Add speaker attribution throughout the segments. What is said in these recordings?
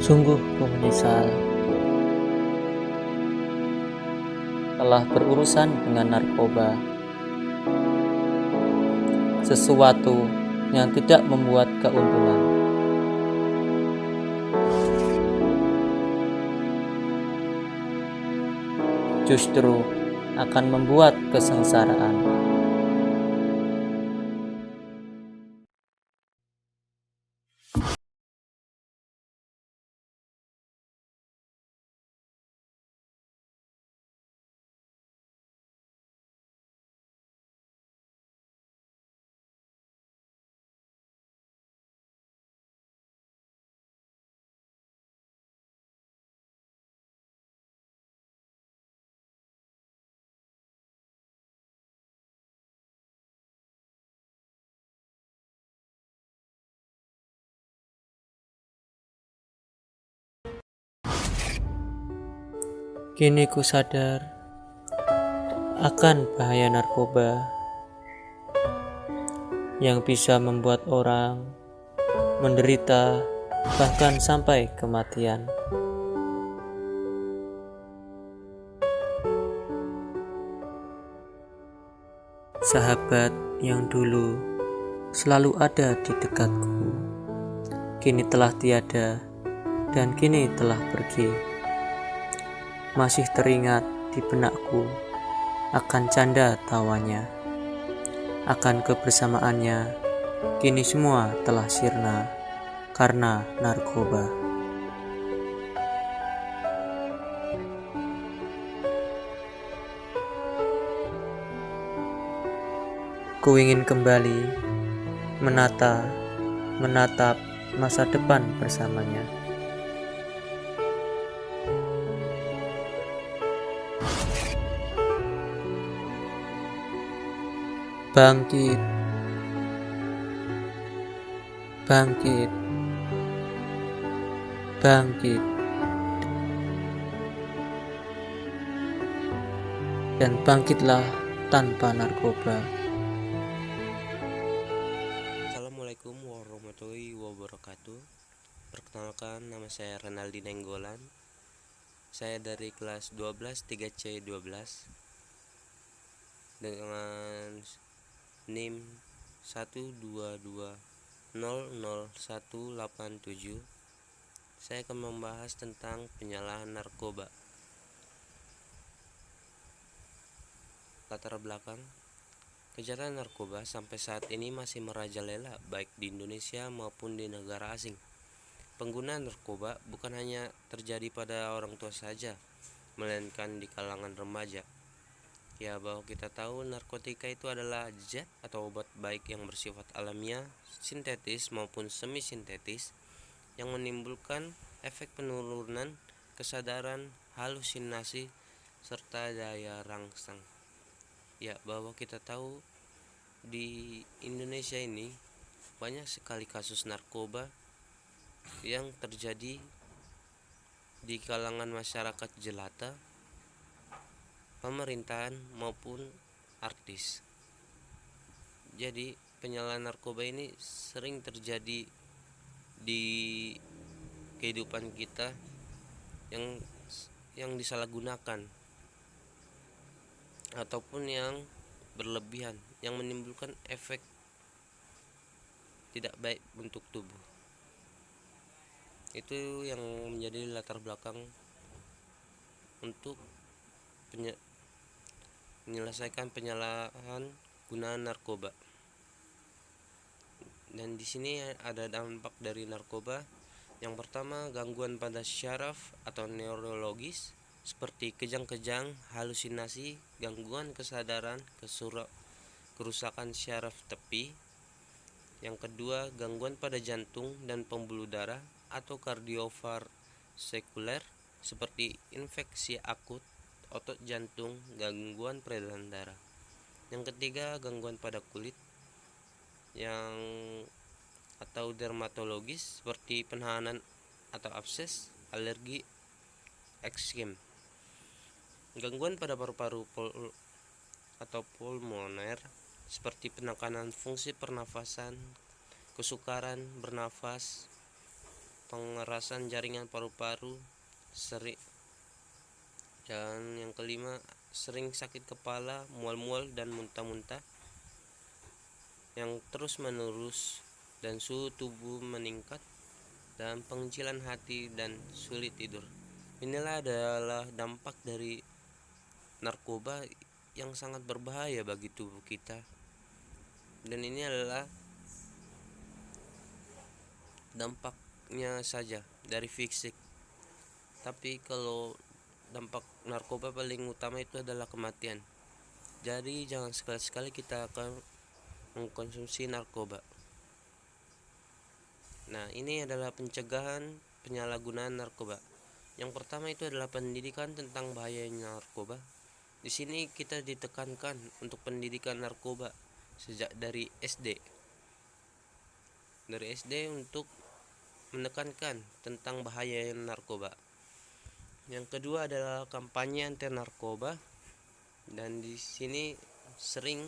Speaker 1: Sungguh ku menyesal telah berurusan dengan narkoba, sesuatu yang tidak membuat keuntungan. Justru akan membuat kesengsaraan. Kini ku sadar akan bahaya narkoba yang bisa membuat orang menderita bahkan sampai kematian. Sahabat yang dulu selalu ada di dekatku, kini telah tiada dan kini telah pergi. Masih teringat di benakku akan canda tawanya, akan kebersamaannya. Kini semua telah sirna karena narkoba. Ku ingin kembali menatap masa depan bersamanya. Bangkit, bangkit, bangkit, dan bangkitlah tanpa narkoba.
Speaker 2: Assalamualaikum warahmatullahi wabarakatuh. Perkenalkan, nama saya Renaldi Nenggolan. Saya dari kelas 12 3C12 dengan NIM 122000187. Saya akan membahas tentang penyalahan narkoba. Latar belakang, kejahatan narkoba sampai saat ini masih merajalela baik di Indonesia maupun di negara asing. Penggunaan narkoba bukan hanya terjadi pada orang tua saja, melainkan di kalangan remaja. Ya, bahwa kita tahu narkotika itu adalah zat atau obat baik yang bersifat alamiah, sintetis maupun semi sintetis yang menimbulkan efek penurunan kesadaran, halusinasi, serta daya rangsang. Ya, bahwa kita tahu di Indonesia ini banyak sekali kasus narkoba yang terjadi di kalangan masyarakat jelata, pemerintahan maupun artis. Jadi penyalahan narkoba ini sering terjadi di kehidupan kita yang disalahgunakan ataupun yang berlebihan yang menimbulkan efek tidak baik untuk tubuh. Itu yang menjadi latar belakang untuk menyelesaikan penyalahan gunaan narkoba. Dan di sini ada dampak dari narkoba. Yang pertama, gangguan pada syaraf atau neurologis seperti kejang-kejang, halusinasi, gangguan kesadaran, kerusakan syaraf tepi. Yang kedua, gangguan pada jantung dan pembuluh darah atau kardiovaskuler seperti infeksi akut otot jantung, gangguan peredaran darah. Yang ketiga, gangguan pada kulit atau dermatologis seperti penahanan atau abses, alergi, eksem. Gangguan pada paru-paru atau pulmoner seperti penekanan fungsi pernafasan, kesukaran bernafas, pengerasan jaringan paru-paru, sering, dan yang kelima sering sakit kepala, mual-mual dan muntah-muntah yang terus menerus, dan suhu tubuh meningkat, dan pengecilan hati dan sulit tidur. Inilah adalah dampak dari narkoba yang sangat berbahaya bagi tubuh kita, dan ini adalah dampaknya saja dari fisik. Tapi kalau dampak narkoba paling utama itu adalah kematian. Jadi jangan sekali-sekali kita akan mengkonsumsi narkoba. Nah, ini adalah pencegahan penyalahgunaan narkoba. Yang pertama itu adalah pendidikan tentang bahayanya narkoba. Di sini kita ditekankan untuk pendidikan narkoba sejak dari SD. Dari SD untuk menekankan tentang bahaya narkoba. Yang kedua adalah kampanye anti narkoba, dan di sini sering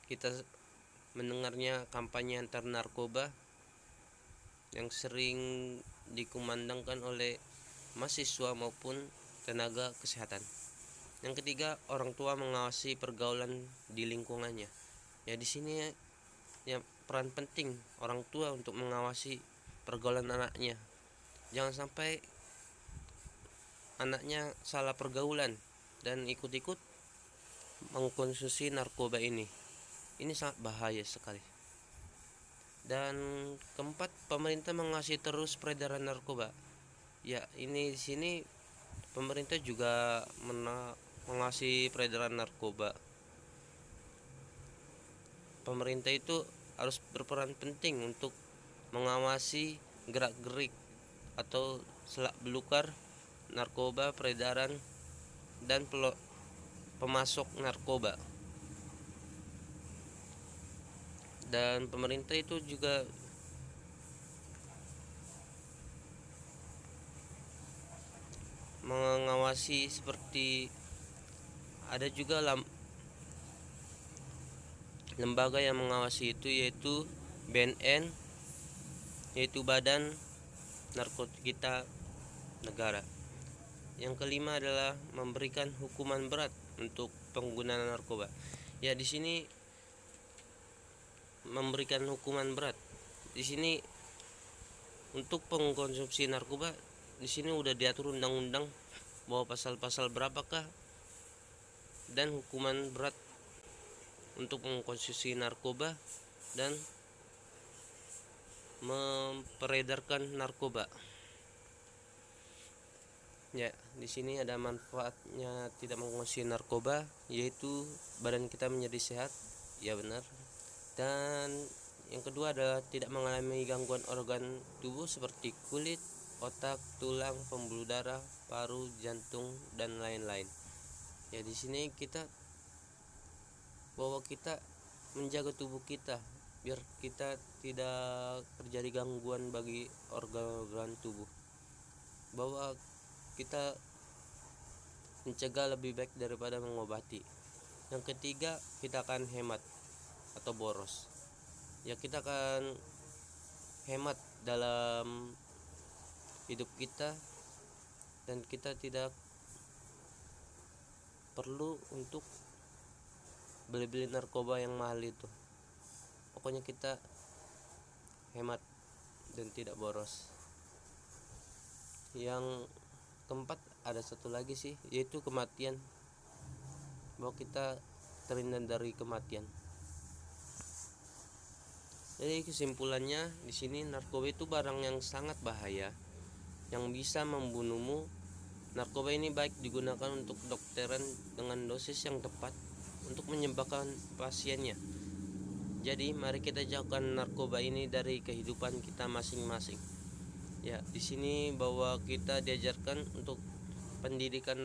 Speaker 2: kita mendengarnya kampanye anti narkoba yang sering dikumandangkan oleh mahasiswa maupun tenaga kesehatan. Yang ketiga, orang tua mengawasi pergaulan di lingkungannya. Ya, di sini ya peran penting orang tua untuk mengawasi pergaulan anaknya. Jangan sampai anaknya salah pergaulan dan ikut-ikut mengkonsumsi narkoba ini. Ini sangat bahaya sekali. Dan keempat, pemerintah mengawasi terus peredaran narkoba. Ya, ini di sini pemerintah juga mengawasi peredaran narkoba. Pemerintah itu harus berperan penting untuk mengawasi gerak-gerik atau selak belukar narkoba, peredaran, dan pemasok narkoba. Dan pemerintah itu juga mengawasi seperti ada juga lembaga yang mengawasi itu, yaitu BNN, yaitu Badan Narkotika Negara. Yang kelima adalah memberikan hukuman berat untuk pengguna narkoba. Ya, di sini memberikan hukuman berat. Di sini untuk pengkonsumsi narkoba di sini udah diatur undang-undang bahwa pasal-pasal berapakah dan hukuman berat untuk mengkonsumsi narkoba dan memperedarkan narkoba. Ya, di sini ada manfaatnya tidak mengkonsumsi narkoba, yaitu badan kita menjadi sehat. Ya, benar. Dan yang kedua adalah tidak mengalami gangguan organ tubuh seperti kulit, otak, tulang, pembuluh darah, paru, jantung, dan lain-lain. Ya, di sini bahwa kita menjaga tubuh kita biar kita tidak terjadi gangguan bagi organ-organ tubuh. Bahwa kita mencegah lebih baik daripada mengobati. Yang ketiga, kita akan hemat atau boros. Ya, kita akan hemat dalam hidup kita, dan kita tidak perlu untuk beli-beli narkoba yang mahal itu. Pokoknya kita hemat dan tidak boros. Yang keempat ada satu lagi sih, yaitu kematian. Bahwa kita terhindar dari kematian. Jadi kesimpulannya di sini, narkoba itu barang yang sangat bahaya yang bisa membunuhmu. Narkoba ini baik digunakan untuk kedokteran dengan dosis yang tepat untuk menyembuhkan pasiennya. Jadi mari kita jauhkan narkoba ini dari kehidupan kita masing-masing. Ya, di sini bahwa kita diajarkan untuk pendidikan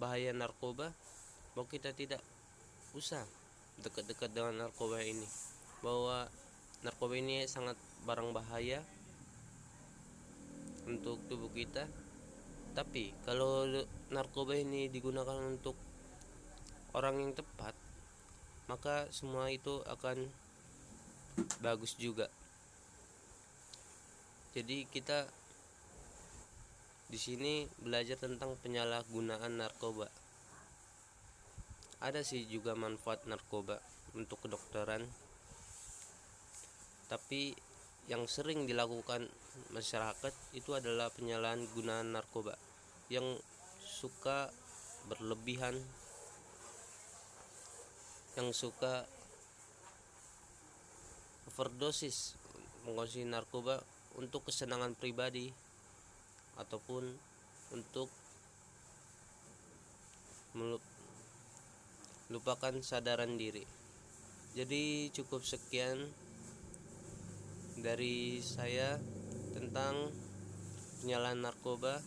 Speaker 2: bahaya narkoba, bahwa kita tidak usah dekat-dekat dengan narkoba ini. Bahwa narkoba ini sangat barang bahaya untuk tubuh kita. Tapi kalau narkoba ini digunakan untuk orang yang tepat, maka semua itu akan bagus juga. Jadi kita di sini belajar tentang penyalahgunaan narkoba. Ada sih juga manfaat narkoba untuk kedokteran, tapi yang sering dilakukan masyarakat itu adalah penyalahgunaan narkoba yang suka berlebihan, yang suka overdosis mengkonsumsi narkoba untuk kesenangan pribadi ataupun untuk melupakan sadaran diri. Jadi cukup sekian dari saya tentang penyalahan narkoba.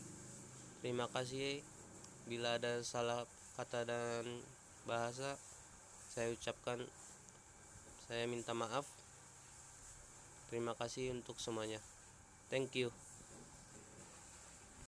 Speaker 2: Terima kasih. Bila ada salah kata dan bahasa, saya minta maaf. Terima kasih untuk semuanya. Thank you.